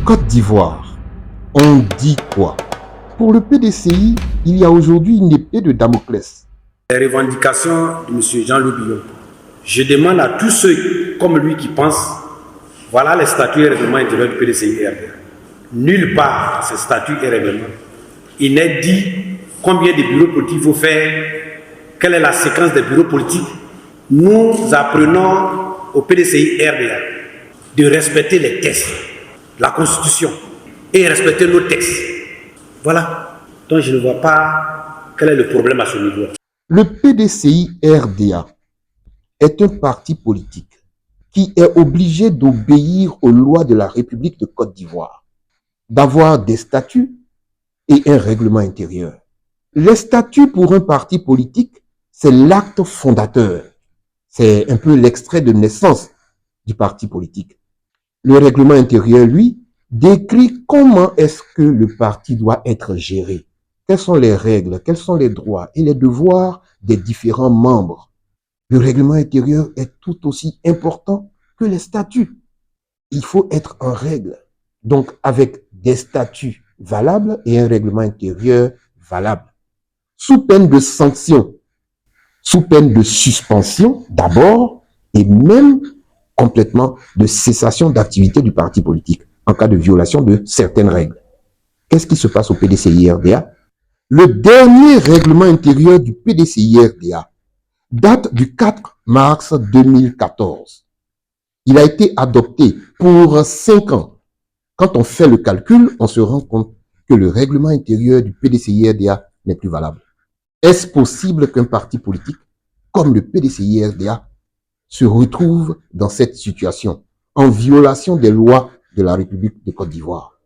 Côte d'Ivoire, on dit quoi? Pour le PDCI, il y a aujourd'hui une épée de Damoclès. Les revendications de M. Jean-Louis Billon. Je demande à tous ceux comme lui qui pensent, voilà les statuts et règlements intérieurs du PDCI RDA. Nulle part ces statuts et règlements, il n'est dit combien de bureaux politiques il faut faire, quelle est la séquence des bureaux politiques. Nous apprenons au PDCI RDA de respecter les textes, la Constitution, et respecter nos textes. Voilà. Donc je ne vois pas quel est le problème à ce niveau. Le PDCI RDA est un parti politique qui est obligé d'obéir aux lois de la République de Côte d'Ivoire, d'avoir des statuts et un règlement intérieur. Les statuts pour un parti politique, c'est l'acte fondateur. C'est un peu l'extrait de naissance du parti politique. Le règlement intérieur, lui, décrit comment est-ce que le parti doit être géré. Quelles sont les règles, quels sont les droits et les devoirs des différents membres. Le règlement intérieur est tout aussi important que les statuts. Il faut être en règle, donc avec des statuts valables et un règlement intérieur valable. Sous peine de sanction, sous peine de suspension d'abord et même complètement de cessation d'activité du parti politique en cas de violation de certaines règles. Qu'est-ce qui se passe au PDCI-RDA? Le dernier règlement intérieur du PDCI-RDA date du 4 mars 2014. Il a été adopté pour 5 ans. Quand on fait le calcul, on se rend compte que le règlement intérieur du PDCI-RDA n'est plus valable. Est-ce possible qu'un parti politique comme le PDCI-RDA se retrouve dans cette situation, en violation des lois de la République de Côte d'Ivoire?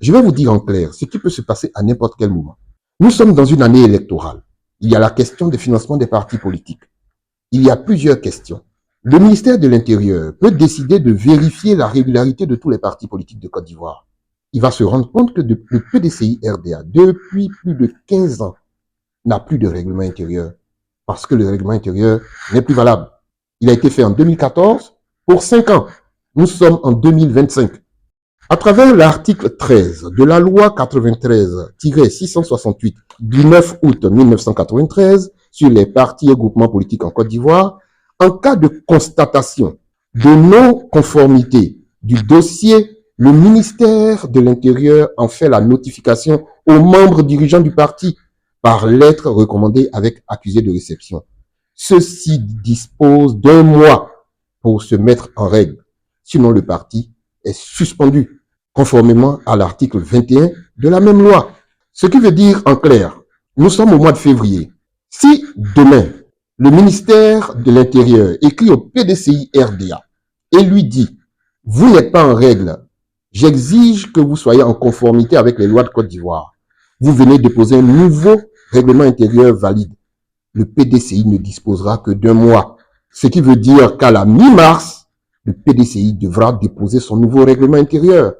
Je vais vous dire en clair ce qui peut se passer à n'importe quel moment. Nous sommes dans une année électorale. Il y a la question des financements des partis politiques. Il y a plusieurs questions. Le ministère de l'Intérieur peut décider de vérifier la régularité de tous les partis politiques de Côte d'Ivoire. Il va se rendre compte que le PDCI-RDA, depuis plus de 15 ans, n'a plus de règlement intérieur parce que le règlement intérieur n'est plus valable. Il a été fait en 2014 pour 5 ans. Nous sommes en 2025. À travers l'article 13 de la loi 93-668 du 9 août 1993 sur les partis et groupements politiques en Côte d'Ivoire, en cas de constatation de non-conformité du dossier, le ministère de l'Intérieur en fait la notification aux membres dirigeants du parti par lettre recommandée avec accusé de réception. Ceux-ci disposent d'1 mois pour se mettre en règle. Sinon, le parti est suspendu, conformément à l'article 21 de la même loi. Ce qui veut dire en clair, nous sommes au mois de février. Si demain, le ministère de l'Intérieur écrit au PDCI-RDA et lui dit « Vous n'êtes pas en règle, j'exige que vous soyez en conformité avec les lois de Côte d'Ivoire. Vous venez déposer un nouveau règlement intérieur valide. » Le PDCI ne disposera que d'1 mois. Ce qui veut dire qu'à la mi-mars, le PDCI devra déposer son nouveau règlement intérieur.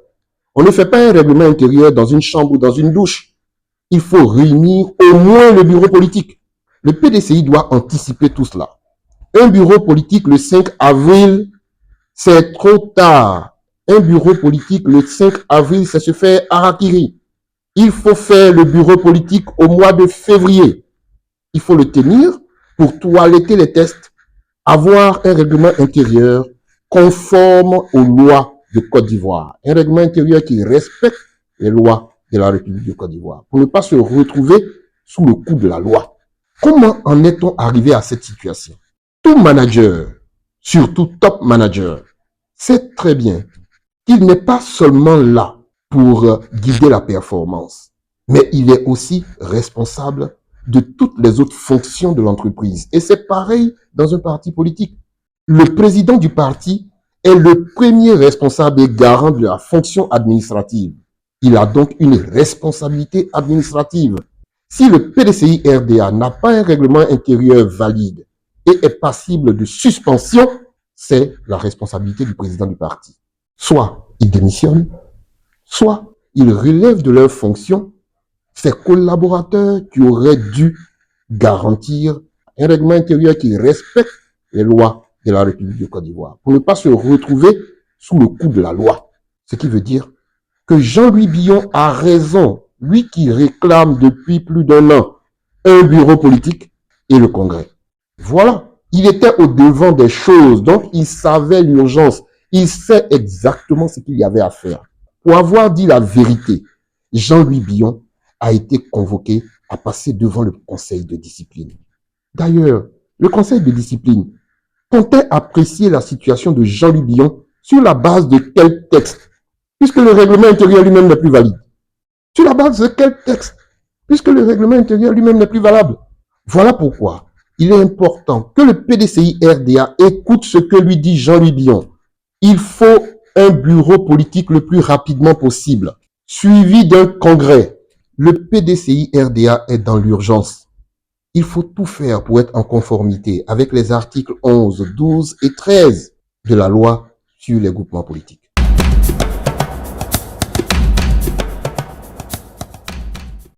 On ne fait pas un règlement intérieur dans une chambre ou dans une douche. Il faut réunir au moins le bureau politique. Le PDCI doit anticiper tout cela. Un bureau politique le 5 avril, c'est trop tard. Un bureau politique le 5 avril, c'est se faire harakiri. Il faut faire le bureau politique au mois de février. Il faut le tenir pour toiletter les tests, avoir un règlement intérieur conforme aux lois de Côte d'Ivoire. Un règlement intérieur qui respecte les lois de la République de Côte d'Ivoire pour ne pas se retrouver sous le coup de la loi. Comment en est-on arrivé à cette situation? Tout manager, surtout top manager, sait très bien qu'il n'est pas seulement là pour guider la performance, mais il est aussi responsable de toutes les autres fonctions de l'entreprise. Et c'est pareil dans un parti politique. Le président du parti est le premier responsable et garant de la fonction administrative. Il a donc une responsabilité administrative. Si le PDCI-RDA n'a pas un règlement intérieur valide et est passible de suspension, c'est la responsabilité du président du parti. Soit il démissionne, soit il relève de leurs fonctions ses collaborateurs qui auraient dû garantir un règlement intérieur qui respecte les lois de la République de Côte d'Ivoire pour ne pas se retrouver sous le coup de la loi. Ce qui veut dire que Jean-Louis Billon a raison, lui qui réclame depuis plus d'un an un bureau politique et le Congrès. Voilà, il était au devant des choses, donc il savait l'urgence, il sait exactement ce qu'il y avait à faire. Pour avoir dit la vérité, Jean-Louis Billon a été convoqué à passer devant le conseil de discipline. D'ailleurs, le conseil de discipline comptait apprécier la situation de Jean-Louis Billon sur la base de quel texte, puisque le règlement intérieur lui-même n'est plus valide. Sur la base de quel texte, puisque le règlement intérieur lui-même n'est plus valable. Voilà pourquoi il est important que le PDCI-RDA écoute ce que lui dit Jean-Louis Billon. Il faut un bureau politique le plus rapidement possible, suivi d'un congrès. Le PDCI-RDA est dans l'urgence. Il faut tout faire pour être en conformité avec les articles 11, 12 et 13 de la loi sur les groupements politiques.